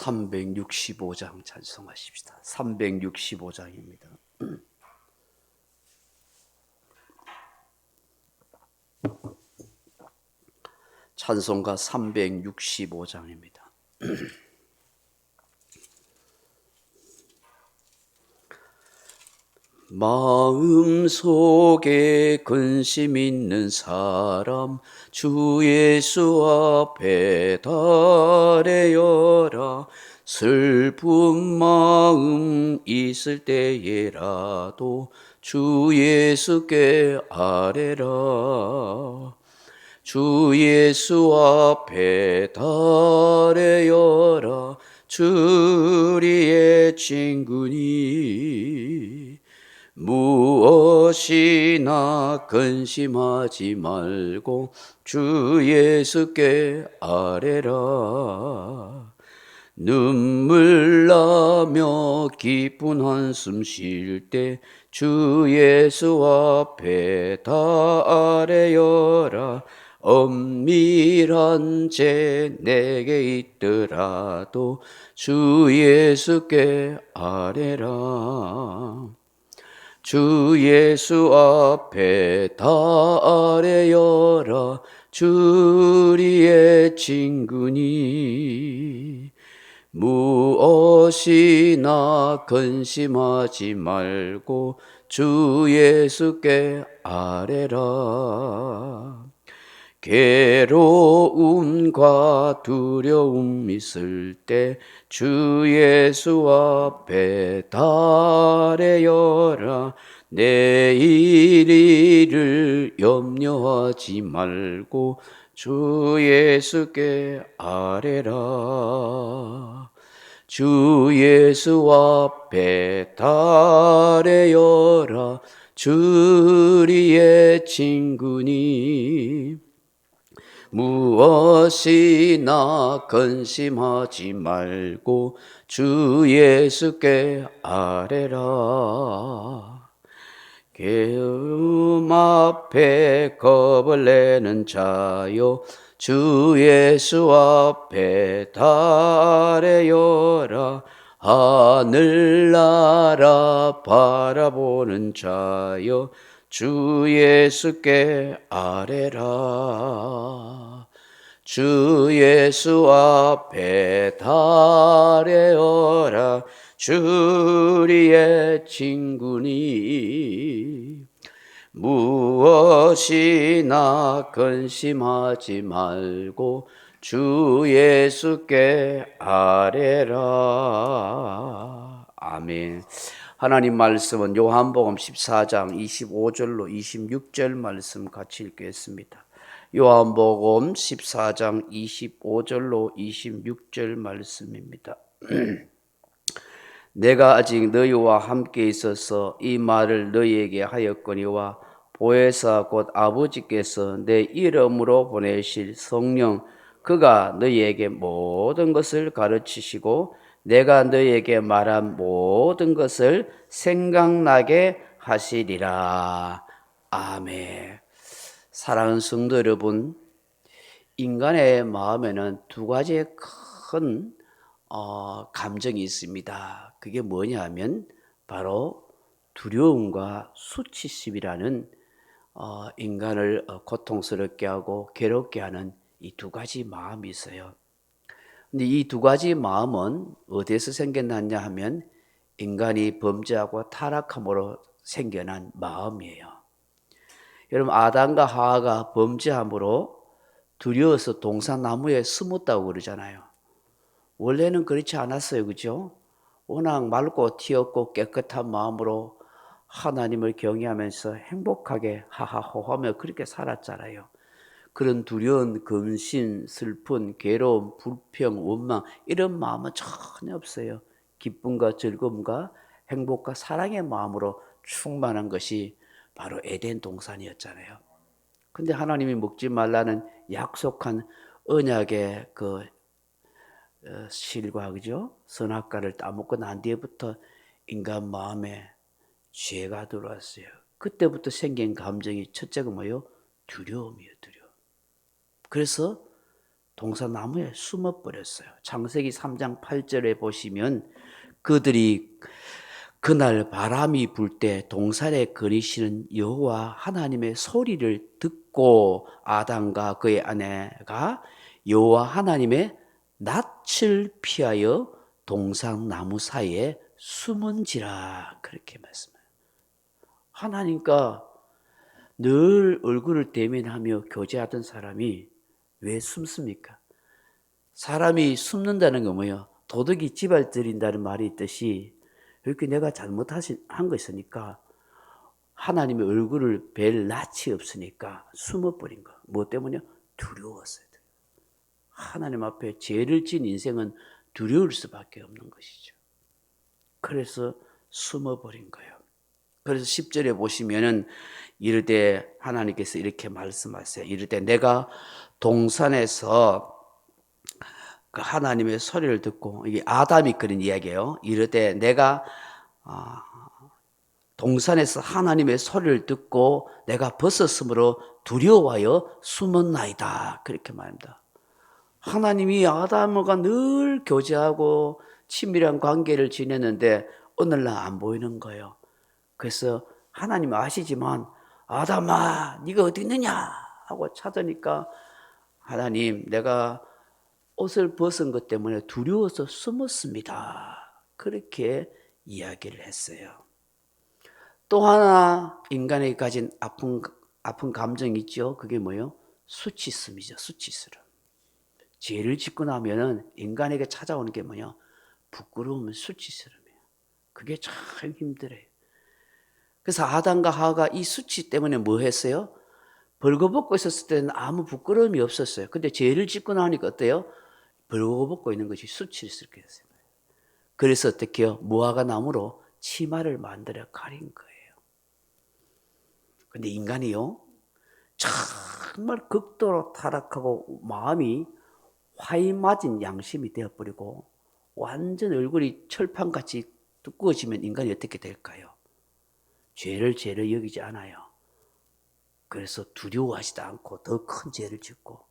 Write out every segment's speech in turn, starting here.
365장 찬송하십시다. 365장입니다. 찬송가 365장입니다. 마음속에 근심 있는 사람 주 예수 앞에 달래어라. 슬픈 마음 있을 때에라도 주 예수께 아뢰라. 주 예수 앞에 달래어라. 주리의 친구니 무엇이나 근심하지 말고 주 예수께 아뢰라. 눈물 나며 기쁜 한숨 쉴 때 주 예수 앞에 아뢰어라. 엄밀한 죄 내게 있더라도 주 예수께 아뢰라. 주 예수 앞에 아뢰어라. 주리의 친구니 무엇이나 근심하지 말고 주 예수께 아뢰라. 괴로움과 두려움 있을 때 주 예수 앞에 아뢰어라. 내일 일을 염려하지 말고 주 예수께 아뢰라. 주 예수 앞에 아뢰어라. 주리의 친구니 무엇이나 근심하지 말고 주 예수께 아뢰라. 계엄 앞에 겁을 내는 자요 주 예수 앞에 아뢰어라. 하늘나라 바라보는 자요 주 예수께 아뢰라. 주 예수 앞에 아뢰어라. 주리의 친구니 무엇이나 근심하지 말고 주 예수께 아뢰라. 아멘. 하나님 말씀은 요한복음 14장 25절로 26절 말씀 같이 읽겠습니다. 요한복음 14장 25절로 26절 말씀입니다. 내가 아직 너희와 함께 있어서 이 말을 너희에게 하였거니와 보혜사 곧 아버지께서 내 이름으로 보내실 성령 그가 너희에게 모든 것을 가르치시고 내가 너희에게 말한 모든 것을 생각나게 하시리라. 아멘. 사랑하는 성도 여러분, 인간의 마음에는 두 가지의 큰 감정이 있습니다. 그게 뭐냐 하면 바로 두려움과 수치심이라는 인간을 고통스럽게 하고 괴롭게 하는 이 두 가지 마음이 있어요. 근데 이 두 가지 마음은 어디에서 생겨났냐 하면 인간이 범죄하고 타락함으로 생겨난 마음이에요. 여러분, 아담과 하와가 범죄함으로 두려워서 동산나무에 숨었다고 그러잖아요. 원래는 그렇지 않았어요. 그죠? 워낙 맑고 튀었고 깨끗한 마음으로 하나님을 경외하면서 행복하게 하하호하며 그렇게 살았잖아요. 그런 두려운 근심, 슬픈, 괴로움, 불평, 원망 이런 마음은 전혀 없어요. 기쁨과 즐거움과 행복과 사랑의 마음으로 충만한 것이 바로 에덴 동산이었잖아요. 근데 하나님이 먹지 말라는 약속한 언약의 그 실과 그죠? 선악과를 따먹고 난 뒤에부터 인간 마음에 죄가 들어왔어요. 그때부터 생긴 감정이 첫째가 뭐예요? 두려움이에요. 두려움. 그래서 동산나무에 숨어버렸어요. 창세기 3장 8절에 보시면 그들이 그날 바람이 불 때 동산에 거니시는 여호와 하나님의 소리를 듣고 아담과 그의 아내가 여호와 하나님의 낯을 피하여 동산나무 사이에 숨은지라 그렇게 말씀해요. 하나님과 늘 얼굴을 대면하며 교제하던 사람이 왜 숨습니까? 사람이 숨는다는 건 뭐예요? 도둑이 집을 들인다는 말이 있듯이 이렇게 내가 잘못한 거 있으니까 하나님의 얼굴을 뵐 낯이 없으니까 숨어버린 거. 뭐 때문이요? 두려웠어요. 하나님 앞에 죄를 지은 인생은 두려울 수밖에 없는 것이죠. 그래서 숨어버린 거예요. 그래서 10절에 보시면은 이르되 하나님께서 이렇게 말씀하세요. 이르되 내가 동산에서 그 하나님의 소리를 듣고, 이게 아담이 그런 이야기예요. 이르되 내가 동산에서 하나님의 소리를 듣고 내가 벗었으므로 두려워하여 숨었나이다. 그렇게 말합니다. 하나님이 아담과 늘 교제하고 친밀한 관계를 지냈는데 오늘날 안 보이는 거예요. 그래서 하나님 아시지만 아담아 네가 어디 있느냐 하고 찾으니까 하나님 내가 옷을 벗은 것 때문에 두려워서 숨었습니다. 그렇게 이야기를 했어요. 또 하나 인간이 가진 아픈 감정이 있죠. 그게 뭐예요? 수치심이죠. 수치스러움. 죄를 짓고 나면은 인간에게 찾아오는 게 뭐냐? 부끄러움은 수치스러움이에요. 그게 참 힘들어요. 그래서 아담과 하와가 이 수치 때문에 뭐 했어요? 벌거벗고 있었을 때는 아무 부끄러움이 없었어요. 근데 죄를 짓고 나니까 어때요? 벌거벗고 있는 것이 수치스럽게 됐어요. 그래서 어떻게 해요? 무화과 나무로 치마를 만들어 가린 거예요. 근데 인간이요, 정말 극도로 타락하고 마음이 화이 맞은 양심이 되어버리고 완전 얼굴이 철판같이 두꺼워지면 인간이 어떻게 될까요? 죄를 여기지 않아요. 그래서 두려워하지도 않고 더 큰 죄를 짓고,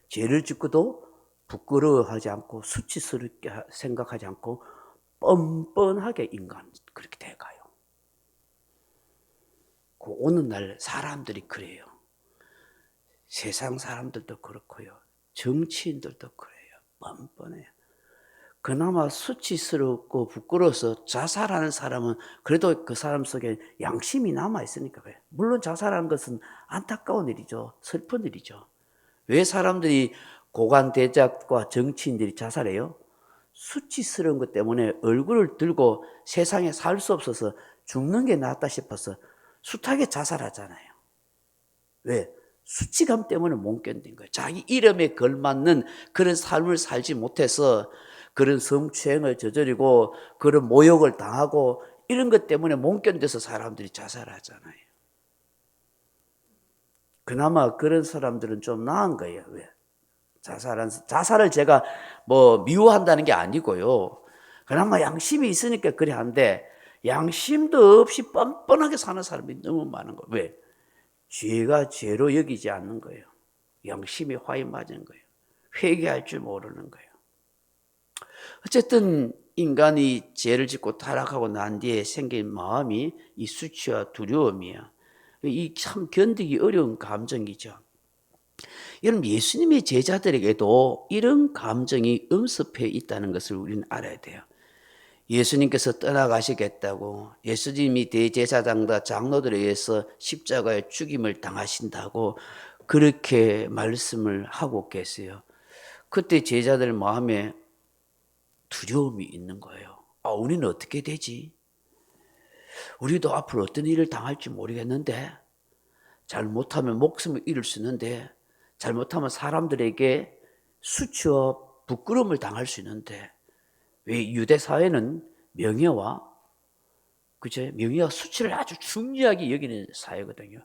죄를 짓고도 부끄러워하지 않고 수치스럽게 생각하지 않고 뻔뻔하게 인간 그렇게 돼가요. 오늘날 사람들이 그래요. 세상 사람들도 그렇고요. 정치인들도 그래요. 뻔뻔해요. 그나마 수치스럽고 부끄러워서 자살하는 사람은 그래도 그 사람 속에 양심이 남아있으니까 그래요. 물론 자살하는 것은 안타까운 일이죠. 슬픈 일이죠. 왜 사람들이 고관대작과 정치인들이 자살해요? 수치스러운 것 때문에 얼굴을 들고 세상에 살 수 없어서 죽는 게 낫다 싶어서 숱하게 자살하잖아요. 왜? 수치감 때문에 못 견딘 거예요. 자기 이름에 걸맞는 그런 삶을 살지 못해서 그런 성추행을 저지르고 그런 모욕을 당하고 이런 것 때문에 못 견뎌서 사람들이 자살하잖아요. 그나마 그런 사람들은 좀 나은 거예요. 왜? 자살을 제가 뭐 미워한다는 게 아니고요. 그나마 양심이 있으니까 그래 하는데 양심도 없이 뻔뻔하게 사는 사람이 너무 많은 거예요. 왜? 죄가 죄로 여기지 않는 거예요. 양심이 화이 맞은 거예요. 회개할 줄 모르는 거예요. 어쨌든 인간이 죄를 짓고 타락하고 난 뒤에 생긴 마음이 이 수치와 두려움이에요. 이 참 견디기 어려운 감정이죠. 여러분, 예수님의 제자들에게도 이런 감정이 엄습해 있다는 것을 우리는 알아야 돼요. 예수님께서 떠나가시겠다고, 예수님이 대제사장과 장로들에 의해서 십자가에 죽임을 당하신다고 그렇게 말씀을 하고 계세요. 그때 제자들 마음에 두려움이 있는 거예요. 우리는 어떻게 되지? 우리도 앞으로 어떤 일을 당할지 모르겠는데, 잘못하면 목숨을 잃을 수 있는데, 잘못하면 사람들에게 수치와 부끄러움을 당할 수 있는데, 왜 유대 사회는 명예와 명예와 수치를 아주 중요하게 여기는 사회거든요.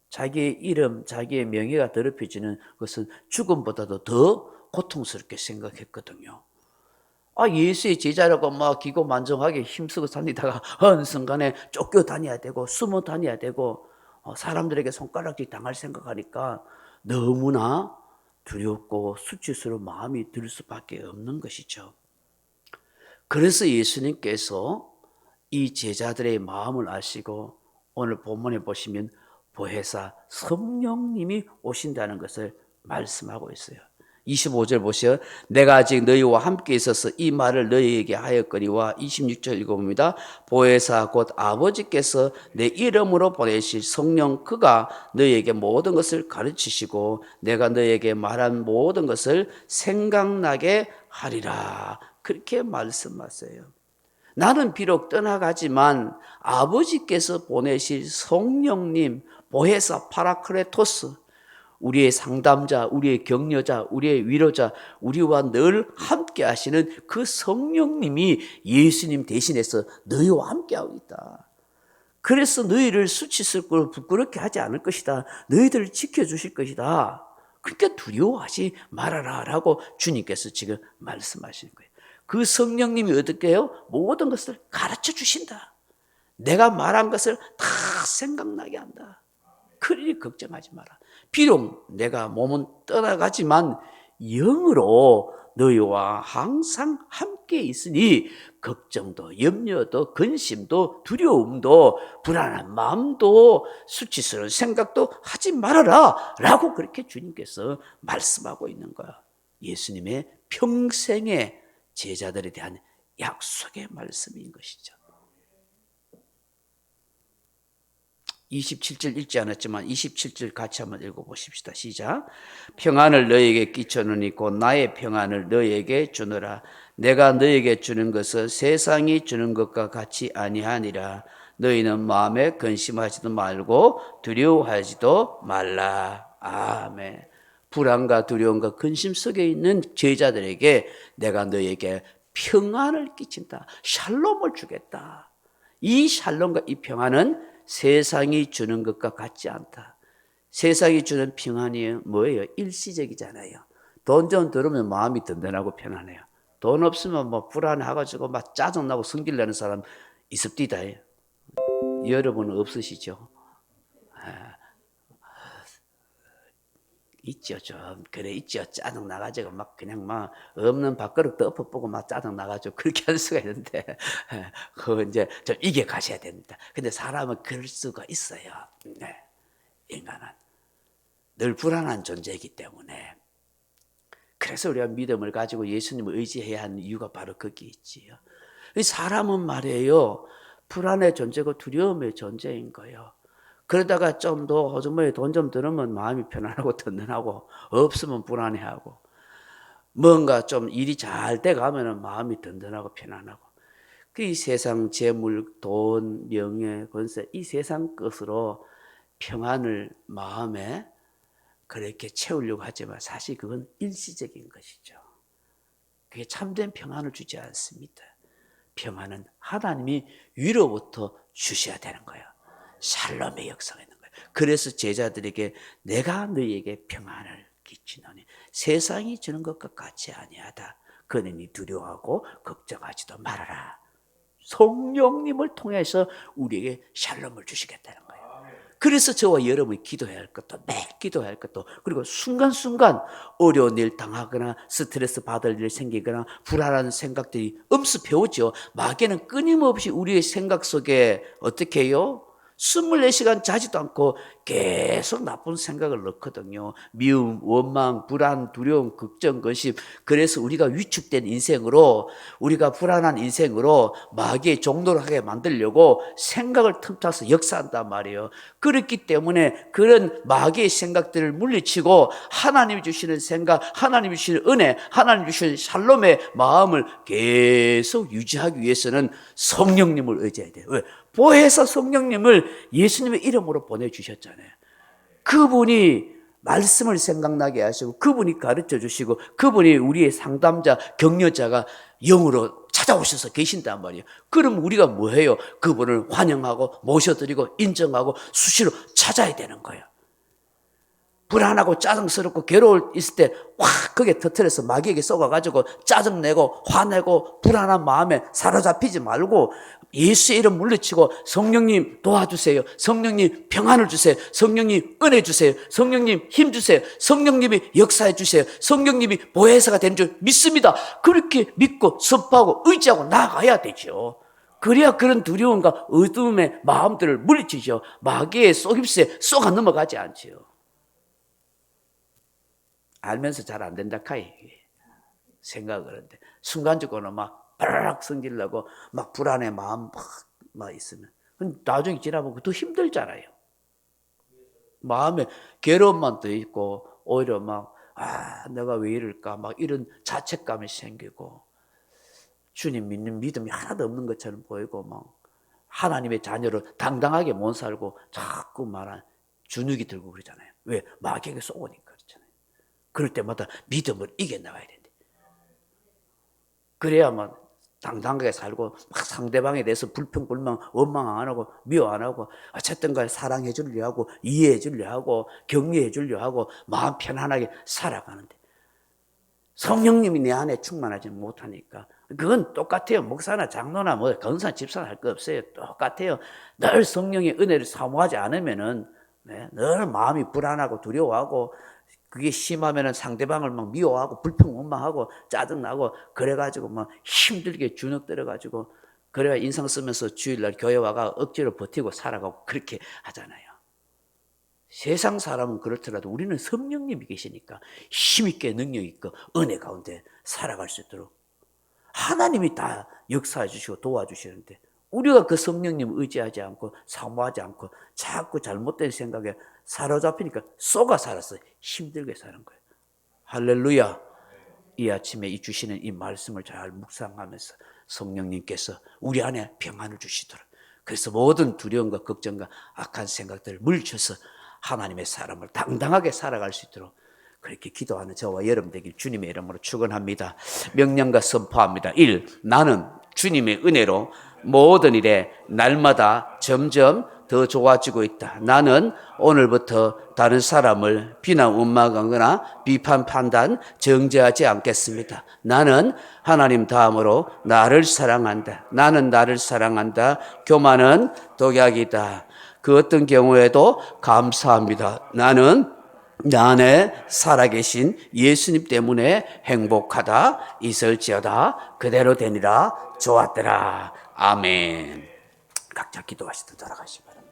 자기의 이름, 자기의 명예가 더럽혀지는 것은 죽음보다도 더 고통스럽게 생각했거든요. 예수의 제자라고 막 기고만장하게 힘쓰고 다니다가 어느 순간에 쫓겨다녀야 되고 숨어 다녀야 되고 사람들에게 손가락질 당할 생각하니까 너무나 두렵고 수치스러운 마음이 들 수밖에 없는 것이죠. 그래서 예수님께서 이 제자들의 마음을 아시고 오늘 본문에 보시면 보혜사 성령님이 오신다는 것을 말씀하고 있어요. 25절 보세요. 내가 아직 너희와 함께 있어서 이 말을 너희에게 하였거니와 26절 읽어봅니다. 보혜사 곧 아버지께서 내 이름으로 보내실 성령 그가 너희에게 모든 것을 가르치시고 내가 너희에게 말한 모든 것을 생각나게 하리라. 그렇게 말씀하세요. 나는 비록 떠나가지만 아버지께서 보내실 성령님 보혜사 파라크레토스 우리의 상담자, 우리의 격려자, 우리의 위로자, 우리와 늘 함께 하시는 그 성령님이 예수님 대신해서 너희와 함께하고 있다. 그래서 너희를 수치스럽고 부끄럽게 하지 않을 것이다. 너희들을 지켜주실 것이다. 그러니까 두려워하지 말아라 라고 주님께서 지금 말씀하시는 거예요. 그 성령님이 어떻게 해요? 모든 것을 가르쳐 주신다. 내가 말한 것을 다 생각나게 한다. 그러니 걱정하지 마라. 비록 내가 몸은 떠나가지만 영으로 너희와 항상 함께 있으니 걱정도 염려도 근심도 두려움도 불안한 마음도 수치스러운 생각도 하지 말아라 라고 그렇게 주님께서 말씀하고 있는 거야. 예수님의 평생의 제자들에 대한 약속의 말씀인 것이죠. 27절 읽지 않았지만 27절 같이 한번 읽어보십시다. 시작. 평안을 너희에게 끼쳐놓으니 곧 나의 평안을 너희에게 주노라. 내가 너희에게 주는 것은 세상이 주는 것과 같이 아니하니라. 너희는 마음에 근심하지도 말고 두려워하지도 말라. 아멘. 불안과 두려움과 근심 속에 있는 제자들에게 내가 너희에게 평안을 끼친다. 샬롬을 주겠다. 이 샬롬과 이 평안은 세상이 주는 것과 같지 않다. 세상이 주는 평안이 뭐예요? 일시적이잖아요. 돈 좀 들으면 마음이 든든하고 편안해요. 돈 없으면 뭐 불안해가지고 막 짜증나고 성질내는 사람 있습디다. 여러분은 없으시죠? 있죠, 좀. 그래, 있죠. 짜증 나가지고 막 그냥 막 없는 밥그릇도 엎어보고 막 짜증 나가지고 그렇게 할 수가 있는데, 그거 이제 좀 이겨 가셔야 됩니다. 근데 사람은 그럴 수가 있어요. 네. 인간은 늘 불안한 존재이기 때문에. 그래서 우리가 믿음을 가지고 예수님을 의지해야 하는 이유가 바로 거기에 있지요. 사람은 말이에요. 불안의 존재고 두려움의 존재인 거예요. 그러다가 좀 더 호주머니에 돈 좀 들으면 마음이 편안하고 든든하고 없으면 불안해하고 뭔가 좀 일이 잘 돼가면 마음이 든든하고 편안하고 이 세상 재물, 돈, 명예, 권세 이 세상 것으로 평안을 마음에 그렇게 채우려고 하지만 사실 그건 일시적인 것이죠. 그게 참된 평안을 주지 않습니다. 평안은 하나님이 위로부터 주셔야 되는 거예요. 샬롬의 역사가 있는 거예요. 그래서 제자들에게 내가 너희에게 평안을 끼치노니 세상이 주는 것과 같이 아니하다. 그러니 두려워하고 걱정하지도 말아라. 성령님을 통해서 우리에게 샬롬을 주시겠다는 거예요. 그래서 저와 여러분이 기도해야 할 것도 매일 기도해야 할 것도 그리고 순간순간 어려운 일 당하거나 스트레스 받을 일 생기거나 불안한 생각들이 엄습해오죠. 마귀는 끊임없이 우리의 생각 속에 어떻게 해요? 24시간 자지도 않고 계속 나쁜 생각을 넣거든요. 미움, 원망, 불안, 두려움, 걱정, 근심. 그래서 우리가 위축된 인생으로 우리가 불안한 인생으로 마귀의 종노를 하게 만들려고 생각을 틈타서 역사한단 말이에요. 그렇기 때문에 그런 마귀의 생각들을 물리치고 하나님이 주시는 생각, 하나님이 주시는 은혜, 하나님이 주시는 샬롬의 마음을 계속 유지하기 위해서는 성령님을 의지해야 돼요. 왜? 보혜사 성령님을 예수님의 이름으로 보내주셨잖아요. 그분이 말씀을 생각나게 하시고 그분이 가르쳐 주시고 그분이 우리의 상담자, 격려자가 영으로 찾아오셔서 계신단 말이에요. 그럼 우리가 뭐해요? 그분을 환영하고 모셔드리고 인정하고 수시로 찾아야 되는 거예요. 불안하고 짜증스럽고 괴로울 있을 때 확 그게 터트려서 마귀에게 쏘가가지고 짜증내고 화내고 불안한 마음에 사로잡히지 말고 예수의 이름 물리치고 성령님 도와주세요. 성령님 평안을 주세요. 성령님 은혜 주세요. 성령님 힘 주세요. 성령님이 역사해 주세요. 성령님이 보혜사가 되는 줄 믿습니다. 그렇게 믿고 선포하고 의지하고 나아가야 되죠. 그래야 그런 두려움과 어두움의 마음들을 물리치죠. 마귀의 속임수에 쏘가 넘어가지 않지요. 알면서 잘 안 된다 카이 생각을 하는데 순간적으로 막 바라락 성질나고 막 불안해 마음 막 있으면 나중에 지나보고 더 힘들잖아요. 마음에 괴로움만 더 있고 오히려 막 내가 왜 이럴까 막 이런 자책감이 생기고 주님 믿는 믿음이 하나도 없는 것처럼 보이고 막 하나님의 자녀로 당당하게 못 살고 자꾸 말한 주눅이 들고 그러잖아요. 왜? 마귀에게 쏘으니까 그렇잖아요. 그럴 때마다 믿음을 이겨나가야 된대. 그래야만 당당하게 살고 막 상대방에 대해서 불평불만 원망 안 하고 미워 안 하고 어쨌든 간에 사랑해 주려 하고 이해해 주려 하고 격려해 주려 하고 마음 편안하게 살아가는데 성령님이 내 안에 충만하지 못하니까 그건 똑같아요. 목사나 장로나 뭐 건사 집사나 할 거 없어요. 똑같아요. 늘 성령의 은혜를 사모하지 않으면은 늘 마음이 불안하고 두려워하고 그게 심하면은 상대방을 막 미워하고 불평원망하고 짜증나고 그래가지고 막 힘들게 주눅 들어가지고 그래야 인상 쓰면서 주일날 교회 와가 억지로 버티고 살아가고 그렇게 하잖아요. 세상 사람은 그렇더라도 우리는 성령님이 계시니까 힘있게 능력 있고 은혜 가운데 살아갈 수 있도록 하나님이 다 역사해 주시고 도와주시는데 우리가 그 성령님 의지하지 않고 사모하지 않고 자꾸 잘못된 생각에 사로잡히니까 쏘가 살아서 힘들게 사는 거예요. 할렐루야. 이 아침에 이 주시는 이 말씀을 잘 묵상하면서 성령님께서 우리 안에 평안을 주시도록 그래서 모든 두려움과 걱정과 악한 생각들을 물리쳐서 하나님의 사람을 당당하게 살아갈 수 있도록 그렇게 기도하는 저와 여러분 되길 주님의 이름으로 축원합니다. 명령과 선포합니다. 1. 나는 주님의 은혜로 모든 일에 날마다 점점 더 좋아지고 있다. 나는 오늘부터 다른 사람을 비난 원망하거나 비판 판단 정죄하지 않겠습니다. 나는 하나님 다음으로 나를 사랑한다. 나는 나를 사랑한다. 교만은 독약이다. 그 어떤 경우에도 감사합니다. 나는 내 안에 살아계신 예수님 때문에 행복하다. 있을지어다. 그대로 되니라. 좋았더라. 아멘. 각자 기도하시듯 돌아가시기 바랍니다.